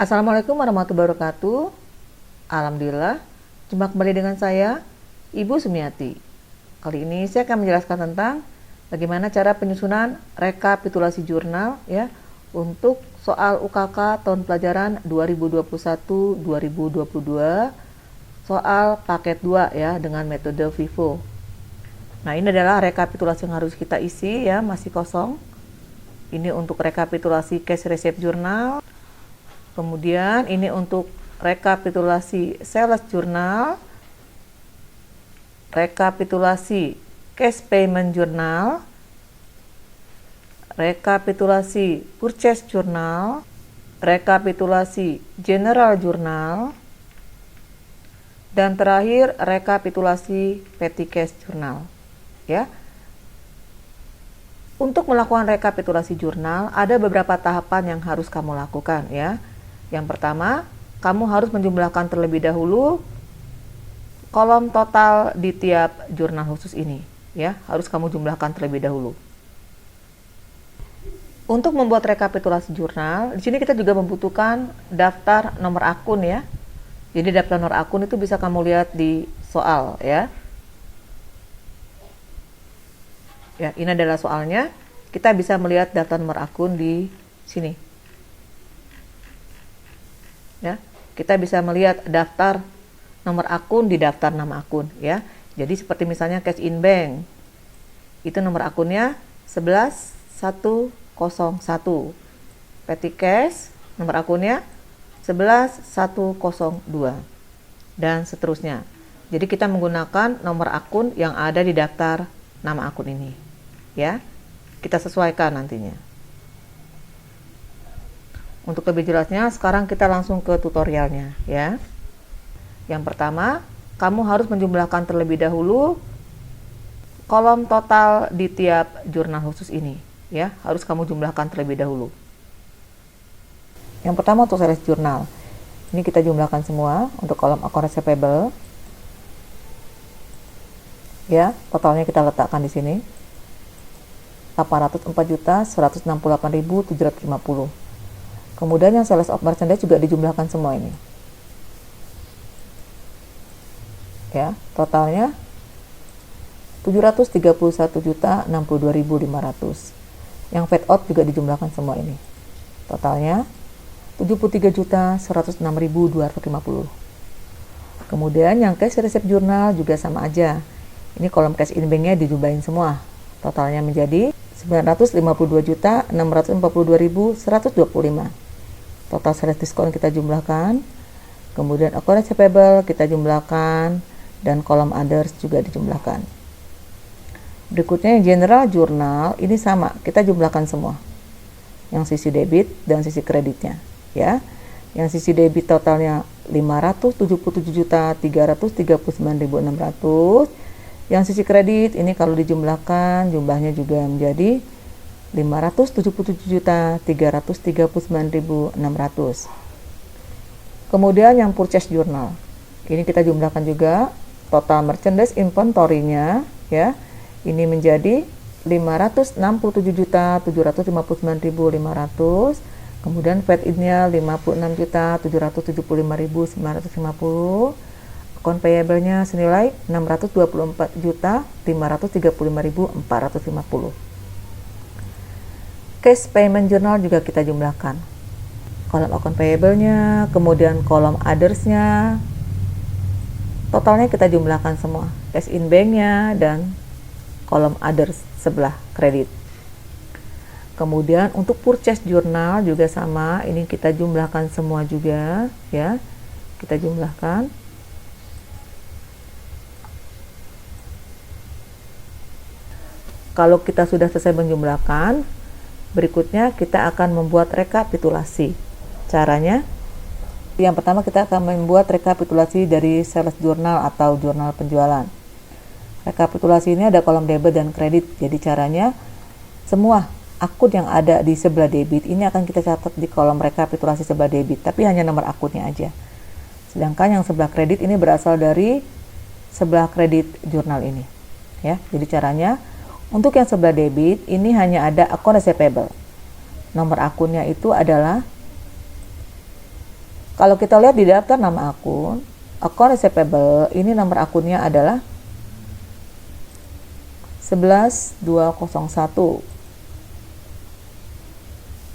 Assalamualaikum warahmatullahi wabarakatuh. Alhamdulillah, jumpa kembali dengan saya, Ibu Sumiati. Kali ini saya akan menjelaskan tentang bagaimana cara penyusunan rekapitulasi jurnal ya untuk soal UKK tahun pelajaran 2021-2022 soal paket 2 ya dengan metode VIVO. Nah, ini adalah rekapitulasi yang harus kita isi ya, masih kosong. Ini untuk rekapitulasi cash receipt jurnal. Kemudian ini untuk rekapitulasi sales jurnal, rekapitulasi cash payment jurnal, rekapitulasi purchase jurnal, rekapitulasi general jurnal, dan terakhir rekapitulasi petty cash jurnal. Ya. Untuk melakukan rekapitulasi jurnal, ada beberapa tahapan yang harus kamu lakukan ya. Yang pertama, kamu harus menjumlahkan terlebih dahulu kolom total di tiap jurnal khusus ini, ya. Harus kamu jumlahkan terlebih dahulu. Untuk membuat rekapitulasi jurnal, di sini kita juga membutuhkan daftar nomor akun ya. Jadi daftar nomor akun itu bisa kamu lihat di soal ya. Ya, ini adalah soalnya. Kita bisa melihat daftar nomor akun di sini. Ya, kita bisa melihat daftar nomor akun di daftar nama akun ya. Jadi seperti misalnya cash in bank. Itu nomor akunnya 11101. Petty cash nomor akunnya 11102 dan seterusnya. Jadi kita menggunakan nomor akun yang ada di daftar nama akun ini ya. Kita sesuaikan nantinya. Untuk lebih jelasnya, sekarang kita langsung ke tutorialnya ya. Yang pertama, kamu harus menjumlahkan terlebih dahulu kolom total di tiap jurnal khusus ini ya. Harus kamu jumlahkan terlebih dahulu. Yang pertama untuk sales jurnal. Ini kita jumlahkan semua untuk kolom account receivable. Ya, totalnya kita letakkan di sini. 804.168.750. Kemudian yang sales of merchandise juga dijumlahkan semua ini. Ya, totalnya 731.062.500. Yang fade out juga dijumlahkan semua ini. Totalnya 73.106.250. Kemudian yang cash receipt jurnal juga sama aja. Ini kolom cash in banknya dijumlahin semua. Totalnya menjadi 952.642.125. Total sales diskon kita jumlahkan, kemudian account receivable kita jumlahkan, dan kolom others juga dijumlahkan. Berikutnya yang general jurnal, ini sama, kita jumlahkan semua. Yang sisi debit dan sisi kreditnya, ya. Yang sisi debit totalnya 577.339.600. Yang sisi kredit ini kalau dijumlahkan jumlahnya juga menjadi 577.339.600. Kemudian yang purchase jurnal. Ini kita jumlahkan juga total merchandise inventory-nya ya. Ini menjadi 567.759.500. Kemudian fade-in-nya 56.775.950. Account payable-nya senilai 624.535.450. Cash payment journal juga kita jumlahkan. Kolom account payable-nya, kemudian kolom others-nya. Totalnya kita jumlahkan semua. Cash in bank-nya dan kolom others sebelah kredit. Kemudian untuk purchase journal juga sama, ini kita jumlahkan semua juga ya. Kita jumlahkan. Kalau kita sudah selesai menjumlahkan, berikutnya kita akan membuat rekapitulasi. Caranya, yang pertama kita akan membuat rekapitulasi dari sales jurnal atau jurnal penjualan. Rekapitulasi ini ada kolom debit dan kredit. Jadi caranya, semua akun yang ada di sebelah debit ini akan kita catat di kolom rekapitulasi sebelah debit, tapi hanya nomor akunnya aja. Sedangkan yang sebelah kredit ini berasal dari sebelah kredit jurnal ini. Ya, jadi caranya untuk yang sebelah debit ini hanya ada account receivable. Nomor akunnya itu adalah Kalau kita lihat di daftar nama akun, account receivable, ini nomor akunnya adalah 11201.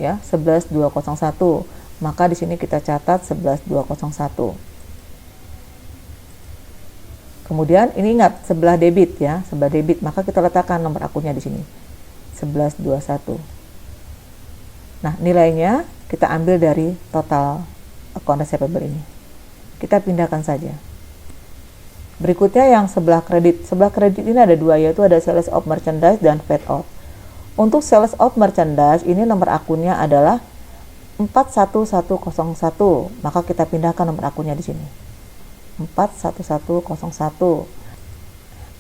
Ya, 11201. Maka di sini kita catat 11201. Kemudian ini ingat sebelah debit ya, sebelah debit, maka kita letakkan nomor akunnya di sini. 1121. Nah, nilainya kita ambil dari total account receivable ini. Kita pindahkan saja. Berikutnya yang sebelah kredit. Sebelah kredit ini ada dua, yaitu ada sales of merchandise dan paid out. Untuk sales of merchandise ini nomor akunnya adalah 41101. Maka kita pindahkan nomor akunnya di sini. 41101.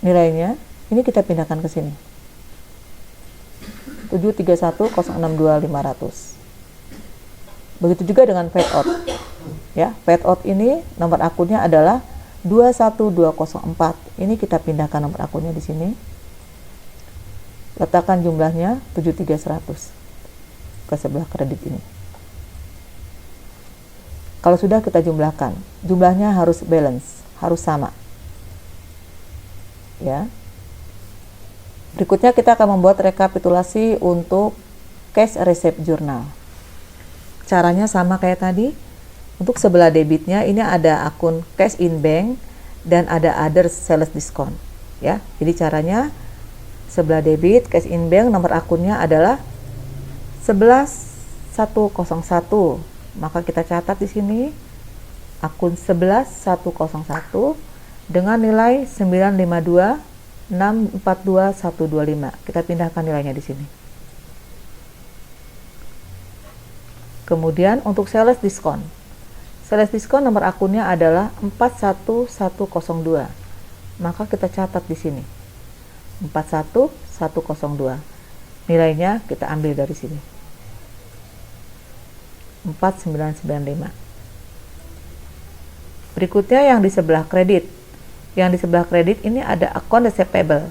Nilainya ini kita pindahkan ke sini. 731062500. Begitu juga dengan paid out. Ya, paid out ini nomor akunnya adalah 21204. Ini kita pindahkan nomor akunnya di sini. Letakkan jumlahnya 73100 ke sebelah kredit ini. Kalau sudah kita jumlahkan, jumlahnya harus balance, harus sama. Ya. Berikutnya kita akan membuat rekapitulasi untuk cash receipt journal. Caranya sama kayak tadi. Untuk sebelah debitnya ini ada akun cash in bank dan ada other sales discount. Ya. Jadi caranya sebelah debit cash in bank nomor akunnya adalah 11101. Maka kita catat di sini akun 11101 dengan nilai 952642125. Kita pindahkan nilainya di sini. Kemudian untuk sales diskon. Sales diskon nomor akunnya adalah 41102. Maka kita catat di sini. 41102. Nilainya kita ambil dari sini. 4995. Berikutnya yang di sebelah kredit. Yang di sebelah kredit ini ada akun receivable.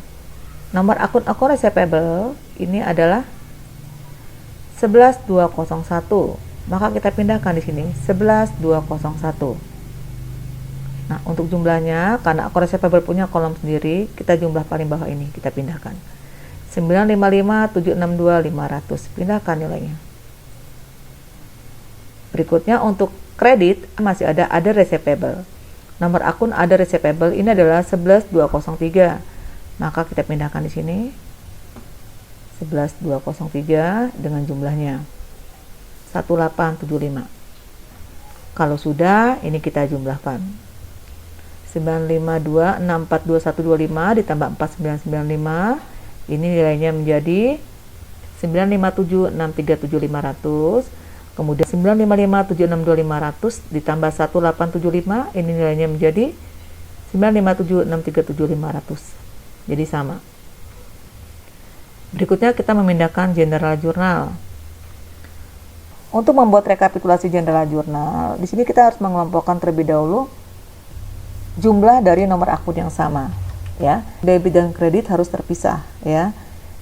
Nomor akun receivable ini adalah 11201. Maka kita pindahkan di sini 11201. Nah, untuk jumlahnya karena akun receivable punya kolom sendiri, kita jumlah paling bawah ini kita pindahkan. 955762500. Pindahkan nilainya. Berikutnya untuk kredit masih ada other receivable. Nomor akun other receivable ini adalah 11203. Maka kita pindahkan di sini 11203 dengan jumlahnya 1875. Kalau sudah, ini kita jumlahkan. 952642125 ditambah 4995. Ini nilainya menjadi 957637500. Kemudian 955762500 ditambah 1875, ini nilainya menjadi 957637500. Jadi sama. Berikutnya kita memindahkan general journal. Untuk membuat rekapitulasi general journal, di sini kita harus mengelompokkan terlebih dahulu jumlah dari nomor akun yang sama, ya. Debit dan kredit harus terpisah, ya.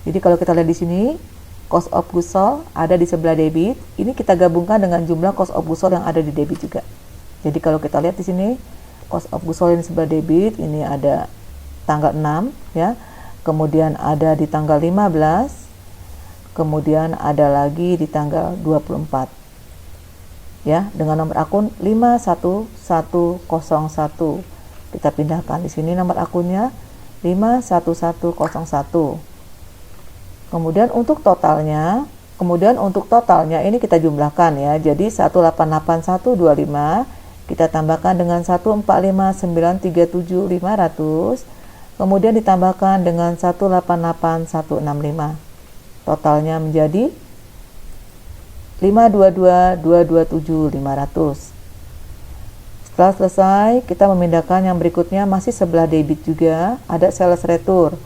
Jadi kalau kita lihat di sini cost of goods sold ada di sebelah debit, ini kita gabungkan dengan jumlah cost of goods sold yang ada di debit juga. Jadi kalau kita lihat di sini cost of goods sold di sebelah debit ini ada tanggal 6 ya. Kemudian ada di tanggal 15. Kemudian ada lagi di tanggal 24. Ya, dengan nomor akun 51101. Kita pindahkan di sini nomor akunnya 51101. Kemudian untuk totalnya ini kita jumlahkan ya. Jadi 1888125 kita tambahkan dengan 145937500, kemudian ditambahkan dengan 188165. Totalnya menjadi 522227500. Setelah selesai, kita memindahkan yang berikutnya masih sebelah debit juga, ada sales return.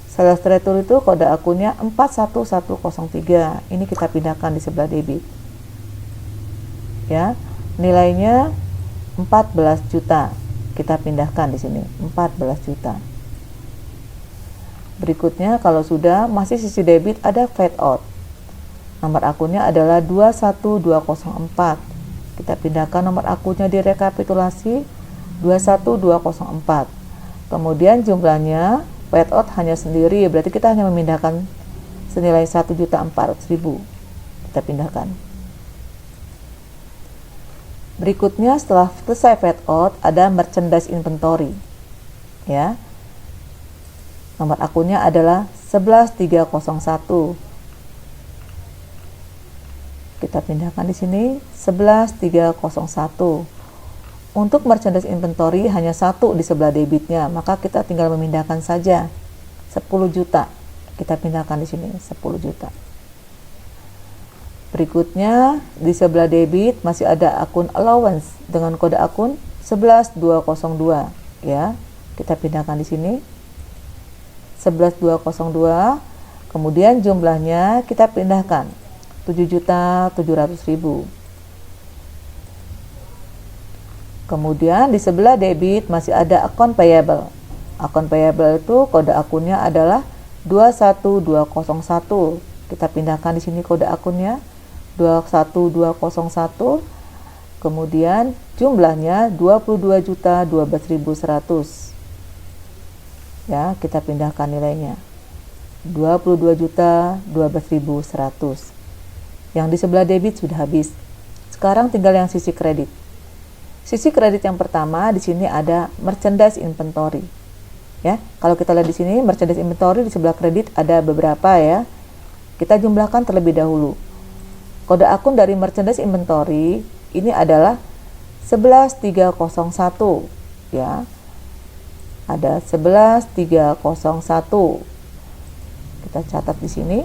Sales return itu kode akunnya 41103. Ini kita pindahkan di sebelah debit. Ya, nilainya 14 juta. Kita pindahkan di sini 14 juta. Berikutnya kalau sudah masih sisi debit ada fade out. Nomor akunnya adalah 21204. Kita pindahkan nomor akunnya di rekapitulasi 21204. Kemudian jumlahnya paid out hanya sendiri, berarti kita hanya memindahkan senilai 1.400.000. Kita pindahkan. Berikutnya setelah selesai paid out ada merchandise inventory. Ya. Nomor akunnya adalah 11301. Kita pindahkan di sini 11301. Untuk merchandise inventory hanya satu di sebelah debitnya, maka kita tinggal memindahkan saja 10 juta. Kita pindahkan di sini 10 juta. Berikutnya di sebelah debit masih ada akun allowance dengan kode akun 11202 ya. Kita pindahkan di sini 11202. Kemudian jumlahnya kita pindahkan 7.700.000. Kemudian di sebelah debit masih ada akun payable. Akun payable itu kode akunnya adalah 21201. Kita pindahkan di sini kode akunnya 21201. Kemudian jumlahnya 22.012.100. Ya, kita pindahkan nilainya 22.012.100. Yang di sebelah debit sudah habis. Sekarang tinggal yang sisi kredit. Sisi kredit yang pertama di sini ada merchandise inventory. Ya, kalau kita lihat di sini merchandise inventory di sebelah kredit ada beberapa ya. Kita jumlahkan terlebih dahulu. Kode akun dari merchandise inventory ini adalah 11301 ya. Ada 11301. Kita catat di sini.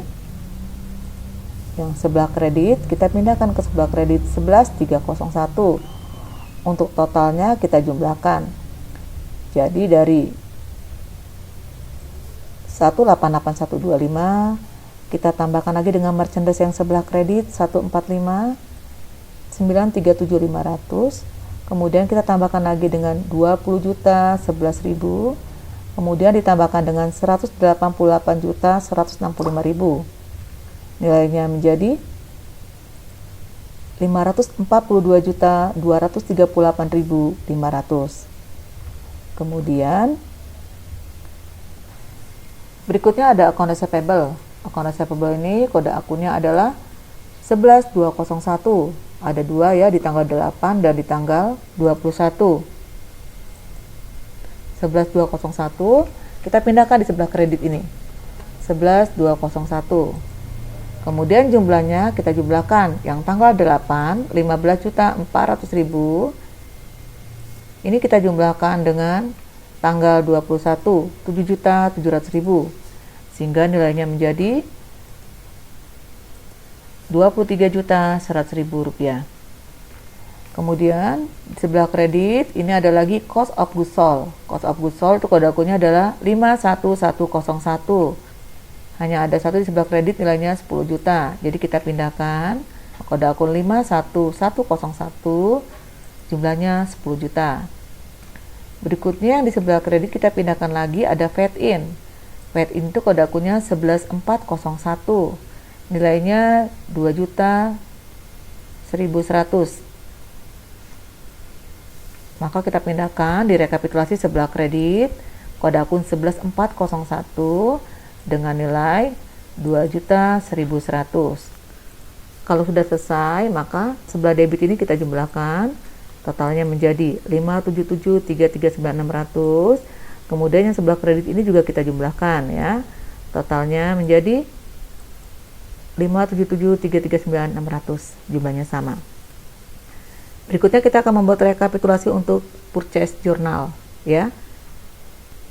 Yang sebelah kredit kita pindahkan ke sebelah kredit 11301. Untuk totalnya kita jumlahkan. Jadi dari 188125 kita tambahkan lagi dengan merchandise yang sebelah kredit 145 937.500. Kemudian kita tambahkan lagi dengan 20.011.000. Kemudian ditambahkan dengan 188.165.000. Nilainya menjadi 542.238.500. Kemudian berikutnya ada akun receivable. Akun receivable ini kode akunnya adalah 11201. Ada dua ya, di tanggal 8 dan di tanggal 21. 11201 kita pindahkan di sebelah kredit ini 11201. Kemudian jumlahnya kita jumlahkan yang tanggal 8 15.400.000. Ini kita jumlahkan dengan tanggal 21 7.700.000 sehingga nilainya menjadi Rp23.100.000. Kemudian di sebelah kredit ini ada lagi cost of goods sold. Cost of goods sold itu kode akunnya adalah 51101. Hanya ada satu di sebelah kredit, nilainya 10 juta. Jadi kita pindahkan kode akun 51101, jumlahnya 10 juta. Berikutnya yang di sebelah kredit kita pindahkan lagi ada fade in. Fade in itu kode akunnya 11401. Nilainya 2.100.100. Maka kita pindahkan di rekapitulasi sebelah kredit kode akun 11401 dengan nilai 2.100.100. Kalau sudah selesai, maka sebelah debit ini kita jumlahkan, totalnya menjadi 577.339.600. Kemudian yang sebelah kredit ini juga kita jumlahkan ya, totalnya menjadi 577.339.600, jumlahnya sama. Berikutnya kita akan membuat rekapitulasi untuk purchase journal ya.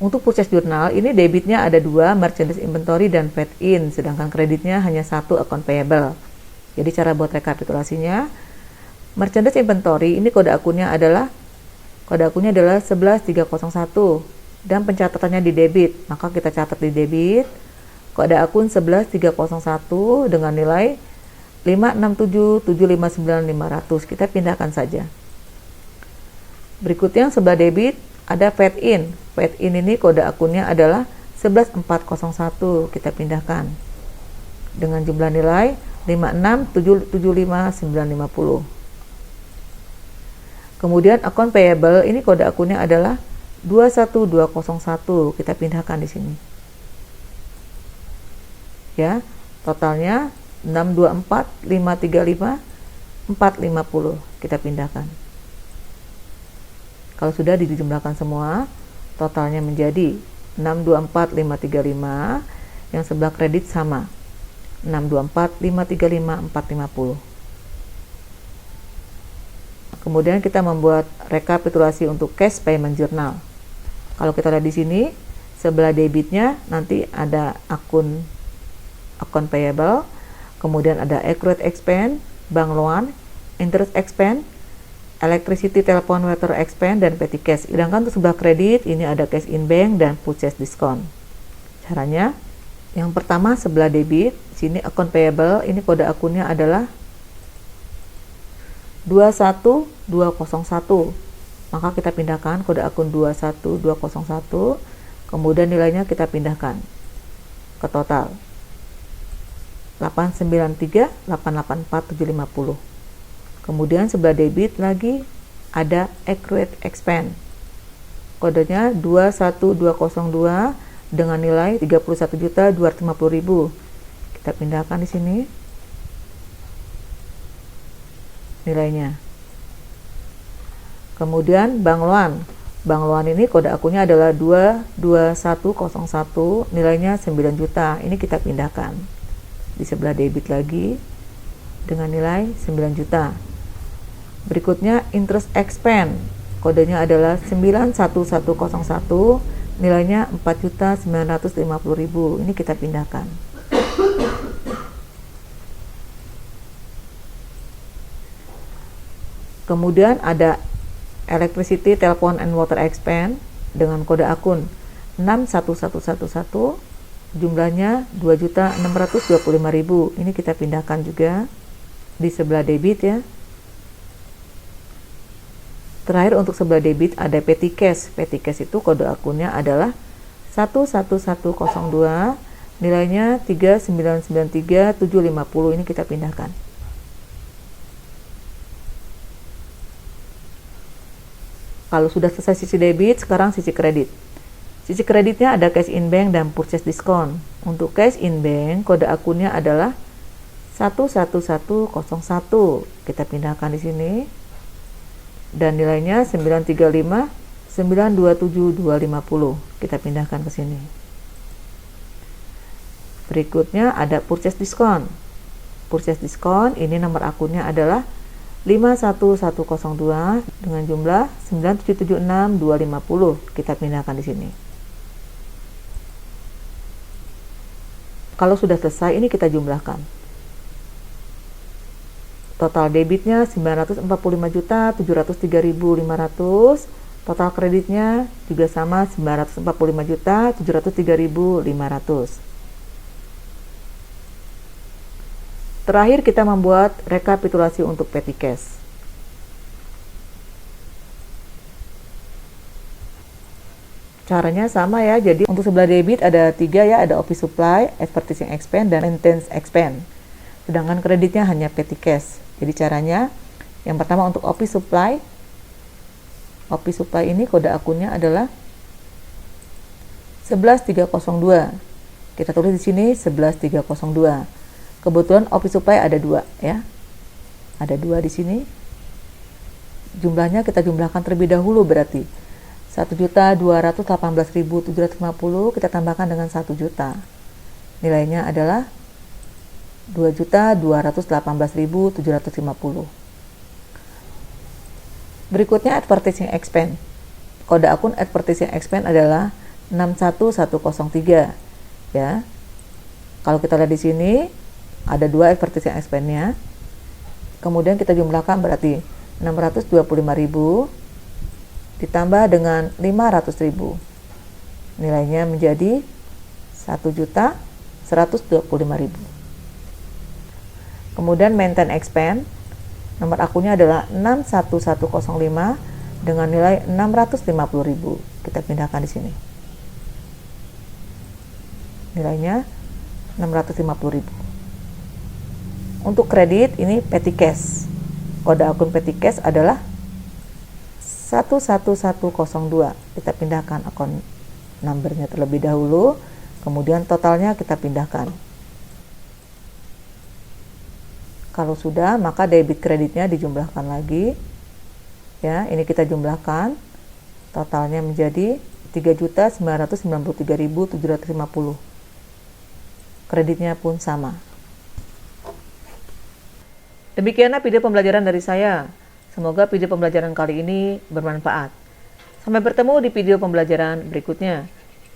Untuk purchase journal ini debitnya ada dua, merchandise inventory dan paid in, sedangkan kreditnya hanya satu, account payable. Jadi cara buat rekapitulasinya, merchandise inventory ini kode akunnya adalah 11301 dan pencatatannya di debit, maka kita catat di debit kode akun 11301 dengan nilai 567.759.500. Kita pindahkan saja. Berikutnya sebelah debit ada paid in. Paid in ini kode akunnya adalah 11401. Kita pindahkan dengan jumlah nilai 5677950. Kemudian account payable, ini kode akunnya adalah 21201, kita pindahkan di sini. Ya, totalnya 624, 535, 450, kita pindahkan. Kalau sudah dijumlahkan semua, totalnya menjadi 624, 535, yang sebelah kredit sama, 624, 535, 450. Kemudian kita membuat rekapitulasi untuk cash payment journal. Kalau kita lihat di sini, sebelah debitnya nanti ada account payable, kemudian ada accrued expense, bank loan, interest expense, electricity, telepon, water expense, dan petty cash. Sedangkan untuk sebelah kredit, ini ada cash in bank dan purchase discount. Caranya, yang pertama sebelah debit, sini account payable, ini kode akunnya adalah 21201, maka kita pindahkan kode akun 21201, kemudian nilainya kita pindahkan ke total 893, 884, 750. Kemudian sebelah debit lagi ada accrued expense, kodenya 21202 dengan nilai 31.250.000, kita pindahkan di sini nilainya. Kemudian bank loan ini kode akunnya adalah 22101, nilainya 9 juta, ini kita pindahkan di sebelah debit lagi dengan nilai 9 juta. Berikutnya interest expense, kodenya adalah 91101, nilainya 4.950.000, ini kita pindahkan. Kemudian ada electricity, telepon, and water expense dengan kode akun 61111, jumlahnya 2.625.000, ini kita pindahkan juga di sebelah debit ya. Terakhir untuk sebelah debit ada petty cash. Petty cash itu kode akunnya adalah 11102, nilainya 3.993.750, ini kita pindahkan. Kalau sudah selesai sisi debit, sekarang sisi kredit. Sisi kreditnya ada cash in bank dan purchase discount. Untuk cash in bank, kode akunnya adalah 11101. Kita pindahkan di sini. Dan nilainya 935, 927.250. Kita pindahkan ke sini. Berikutnya ada purchase discount. Purchase discount, ini nomor akunnya adalah 51102 dengan jumlah 9776250, kita pindahkan di sini. Kalau sudah selesai, ini kita jumlahkan. Total debitnya 945.703.500, total kreditnya juga sama 945.703.500. Terakhir kita membuat rekapitulasi untuk petty cash. Caranya sama ya, jadi untuk sebelah debit ada 3 ya, ada office supply, advertising expense, dan maintenance expense. Sedangkan kreditnya hanya petty cash. Jadi caranya, yang pertama untuk office supply ini kode akunnya adalah 11302. Kita tulis di sini 11302. Kebetulan office supply ada 2 ya. Ada 2 di sini. Jumlahnya kita jumlahkan terlebih dahulu, berarti 1.218.750 kita tambahkan dengan 1 juta. Nilainya adalah 2.218.750. Berikutnya advertising expense. Kode akun advertising expense adalah 61103 ya. Kalau kita lihat di sini ada 2 advertising expense-nya. Kemudian kita jumlahkan berarti 625.000 ditambah dengan 500.000. Nilainya menjadi 1.125.000. Kemudian maintenance expense, nomor akunnya adalah 61105 dengan nilai 650.000. Kita pindahkan di sini. Nilainya 650.000. Untuk kredit ini petty cash. Kode akun petty cash adalah 11102. Kita pindahkan akun numbernya terlebih dahulu, kemudian totalnya kita pindahkan. Kalau sudah, maka debit kreditnya dijumlahkan lagi. Ya, ini kita jumlahkan. Totalnya menjadi 3.993.750. Kreditnya pun sama. Demikianlah video pembelajaran dari saya. Semoga video pembelajaran kali ini bermanfaat. Sampai bertemu di video pembelajaran berikutnya.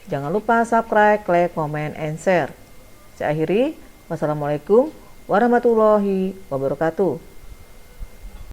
Jangan lupa subscribe, like, comment, and share. Saya akhiri. Wassalamualaikum warahmatullahi wabarakatuh.